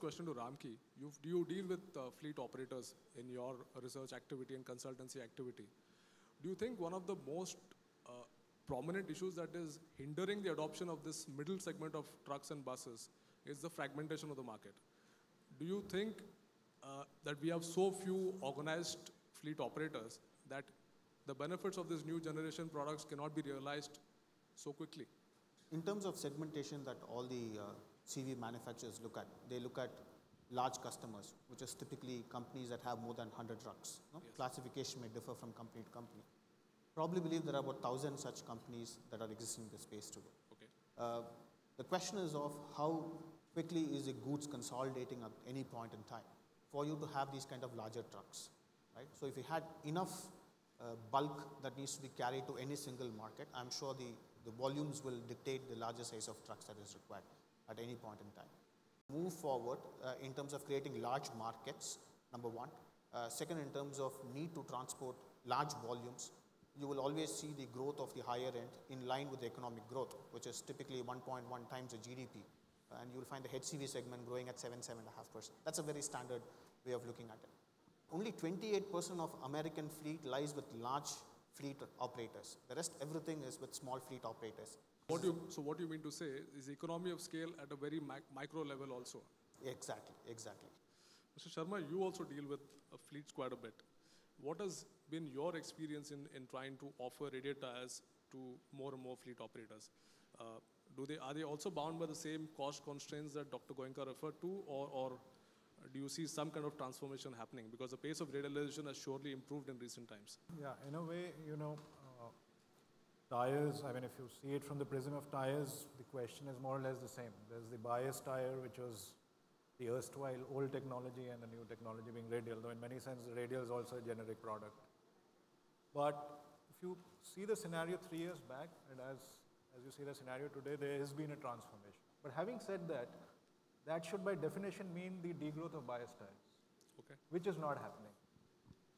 question to Ramki. You deal with fleet operators in your research activity and consultancy activity. Do you think one of the most prominent issues that is hindering the adoption of this middle segment of trucks and buses is the fragmentation of the market? Do you think that we have so few organized fleet operators that the benefits of this new generation products cannot be realized so quickly? In terms of segmentation that all the CV manufacturers look at, they look at large customers, which is typically companies that have more than 100 trucks. No? Yes. Classification may differ from company to company. Probably believe there are about 1,000 such companies that are existing in the space today. Okay. The question is of how quickly is the goods consolidating at any point in time for you to have these kind of larger trucks, right? So if you had enough bulk that needs to be carried to any single market, I'm sure the volumes will dictate the larger size of trucks that is required at any point in time. Move forward in terms of creating large markets, number one. Second, in terms of need to transport large volumes, you will always see the growth of the higher end in line with the economic growth, which is typically 1.1 times the GDP. And you will find the HCV segment growing at 7.5%. That's a very standard way of looking at it. Only 28% of American fleet lies with large fleet operators. The rest, everything is with small fleet operators. So what you mean to say is economy of scale at a very micro level also? Exactly, exactly. Mr. Sharma, you also deal with fleets quite a bit. What has been your experience in trying to offer radial tires to more and more fleet operators? Are they also bound by the same cost constraints that Dr. Goenka referred to, or do you see some kind of transformation happening? Because the pace of radialization has surely improved in recent times. Yeah, in a way, tires, I mean, if you see it from the prism of tires, the question is more or less the same. There's the bias tire, which was the erstwhile old technology, and the new technology being radial, though in many senses, radial is also a generic product. But if you see the scenario 3 years back, and as you see the scenario today, there has been a transformation. But having said that, that should by definition mean the degrowth of bias tires, okay, which is not happening.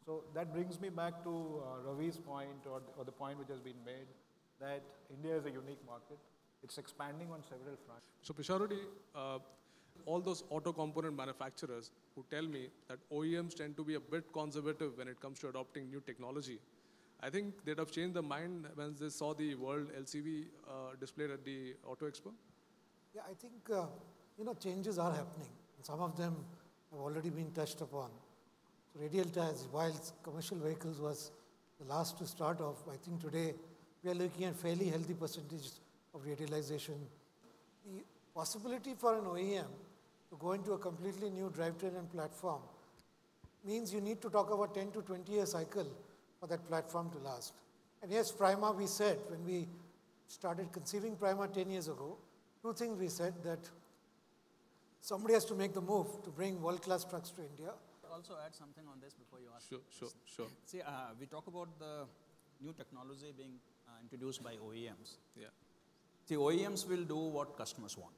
So that brings me back to Ravi's point, or the point which has been made, that India is a unique market. It's expanding on several fronts. So Pisharuddin, all those auto component manufacturers who tell me that OEMs tend to be a bit conservative when it comes to adopting new technology, I think they'd have changed their mind when they saw the World LCV displayed at the Auto Expo. Yeah, I think changes are happening. Some of them have already been touched upon. So radial tires, while commercial vehicles was the last to start off, I think today we are looking at fairly healthy percentage of radialization. The possibility for an OEM to go into a completely new drivetrain and platform means you need to talk about 10 to 20-year cycle for that platform to last. And yes, Prima, we said when we started conceiving Prima 10 years ago, two things we said: that somebody has to make the move to bring world-class trucks to India. Also add something on this before you ask. Sure. See, we talk about the new technology being introduced by OEMs. Yeah. See, OEMs will do what customers want.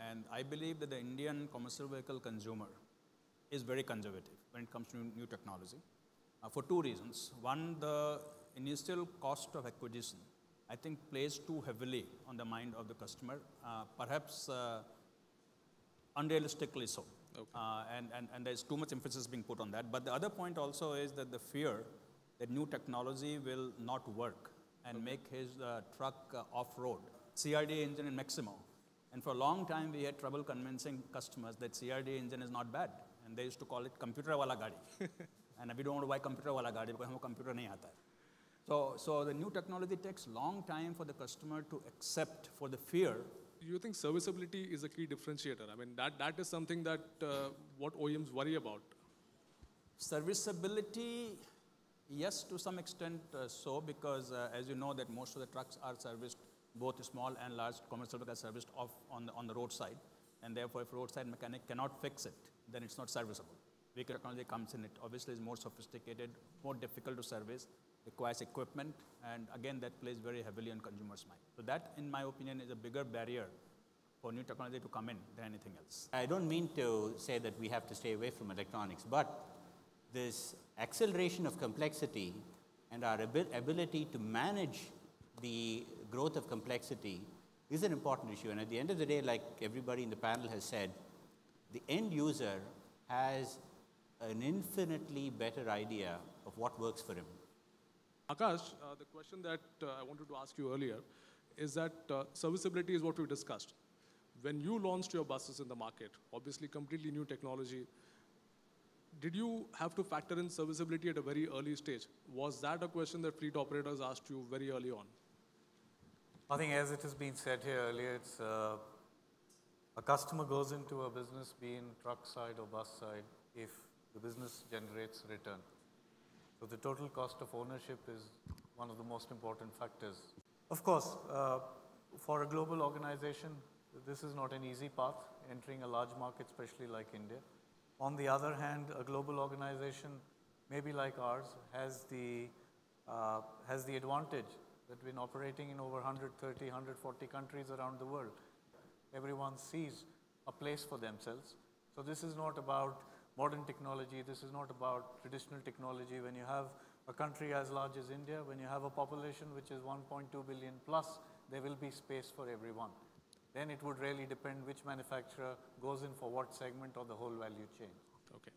And I believe that the Indian commercial vehicle consumer is very conservative when it comes to new technology for two reasons. One, the initial cost of acquisition, I think, plays too heavily on the mind of the customer, perhaps unrealistically so. Okay. And there's too much emphasis being put on that. But the other point also is that the fear that new technology will not work and make his truck off-road. CRD engine in Maximo. And for a long time, we had trouble convincing customers that CRD engine is not bad. And they used to call it computer wala gadi. And we don't want to buy computer wala gadi because hum computer nahi aata hai. So the new technology takes long time for the customer to accept for the fear. Do you think serviceability is a key differentiator? I mean, that is something that what OEMs worry about. Serviceability, yes, to some extent so, because as you know that most of the trucks are serviced, both small and large commercial vehicles are serviced off on the roadside. And therefore, if roadside mechanic cannot fix it, then it's not serviceable. Vehicle technology comes in, it obviously is more sophisticated, more difficult to service, requires equipment, and again, that plays very heavily on consumers' mind. So that, in my opinion, is a bigger barrier for new technology to come in than anything else. I don't mean to say that we have to stay away from electronics, but this acceleration of complexity and our ability to manage the growth of complexity is an important issue. And at the end of the day, like everybody in the panel has said, the end user has an infinitely better idea of what works for him. Akash, the question that I wanted to ask you earlier is that serviceability is what we discussed. When you launched your buses in the market, obviously completely new technology, did you have to factor in serviceability at a very early stage? Was that a question that fleet operators asked you very early on? I think as it has been said here earlier, it's a customer goes into a business, be in truck side or bus side, if the business generates return. So the total cost of ownership is one of the most important factors. Of course, for a global organization, this is not an easy path, entering a large market, especially like India. On the other hand, a global organization, maybe like ours, has the advantage that we've been operating in over 130, 140 countries around the world. Everyone sees a place for themselves. So this is not about modern technology. This is not about traditional technology. When you have a country as large as India, when you have a population which is 1.2 billion plus, there will be space for everyone. Then it would really depend which manufacturer goes in for what segment or the whole value chain. Okay.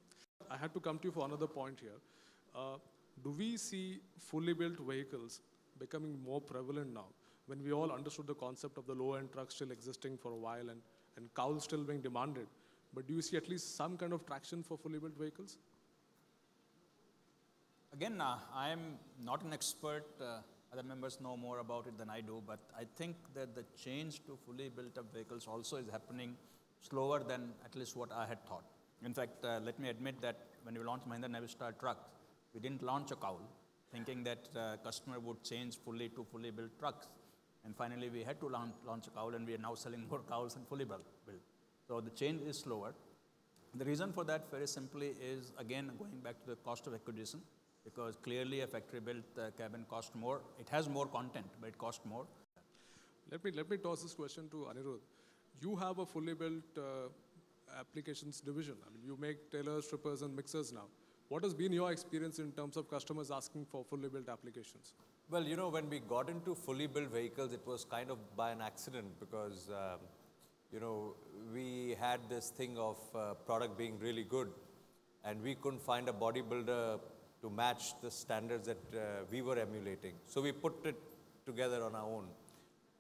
I had to come to you for another point here. Do we see fully built vehicles becoming more prevalent now when we all understood the concept of the low-end trucks still existing for a while and cowls still being demanded? But do you see at least some kind of traction for fully built vehicles? Again, I am not an expert. Other members know more about it than I do, but I think that the change to fully built up vehicles also is happening slower than at least what I had thought. In fact, let me admit that when we launched Mahindra Navistar trucks, we didn't launch a cowl, thinking that customer would change fully to fully built trucks. And finally, we had to launch a cowl, and we are now selling more cowls than fully built. So the change is slower. The reason for that, very simply, is again going back to the cost of acquisition, because clearly a factory-built cabin costs more. It has more content, but it costs more. Let me toss this question to Anirudh. You have a fully built applications division. I mean, you make tailors, strippers, and mixers now. What has been your experience in terms of customers asking for fully built applications? Well, you know, when we got into fully built vehicles, it was kind of by an accident because, you know, we had this thing of product being really good and we couldn't find a bodybuilder to match the standards that we were emulating. So we put it together on our own.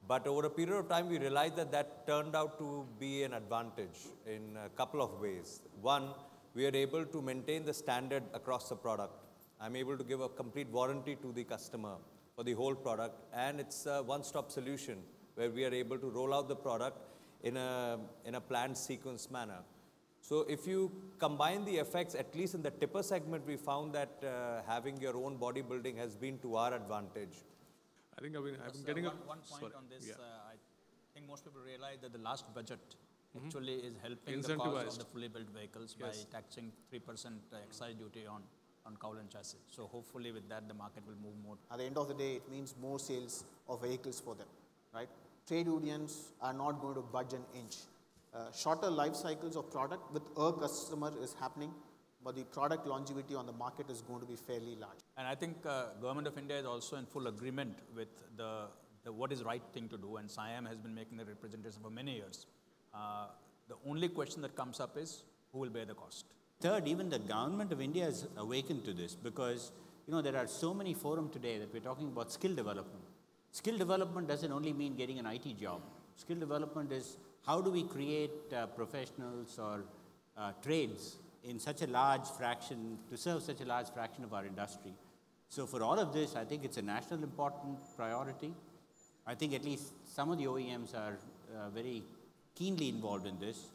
But over a period of time, we realized that that turned out to be an advantage in a couple of ways. One, we are able to maintain the standard across the product. I'm able to give a complete warranty to the customer for the whole product, and it's a one-stop solution where we are able to roll out the product in a planned sequence manner. So if you combine the effects, at least in the tipper segment, we found that having your own bodybuilding has been to our advantage. I think I've been getting one point on this. I think most people realize that the last budget actually is helping the cost of the fully built vehicles by taxing 3% excise duty on cowl and chassis. So hopefully with that, the market will move more. At the end of the day, it means more sales of vehicles for them, right? Trade unions are not going to budge an inch. Shorter life cycles of product with a customer is happening, but the product longevity on the market is going to be fairly large. And I think Government of India is also in full agreement with the what is right thing to do, and SIAM has been making the representation for many years. The only question that comes up is who will bear the cost? Third, even the Government of India has awakened to this because, you know, there are so many forums today that we're talking about skill development. Skill development doesn't only mean getting an IT job. Skill development is how do we create professionals or trades in such a large fraction, to serve such a large fraction of our industry. So for all of this, I think it's a national important priority. I think at least some of the OEMs are very keenly involved in this.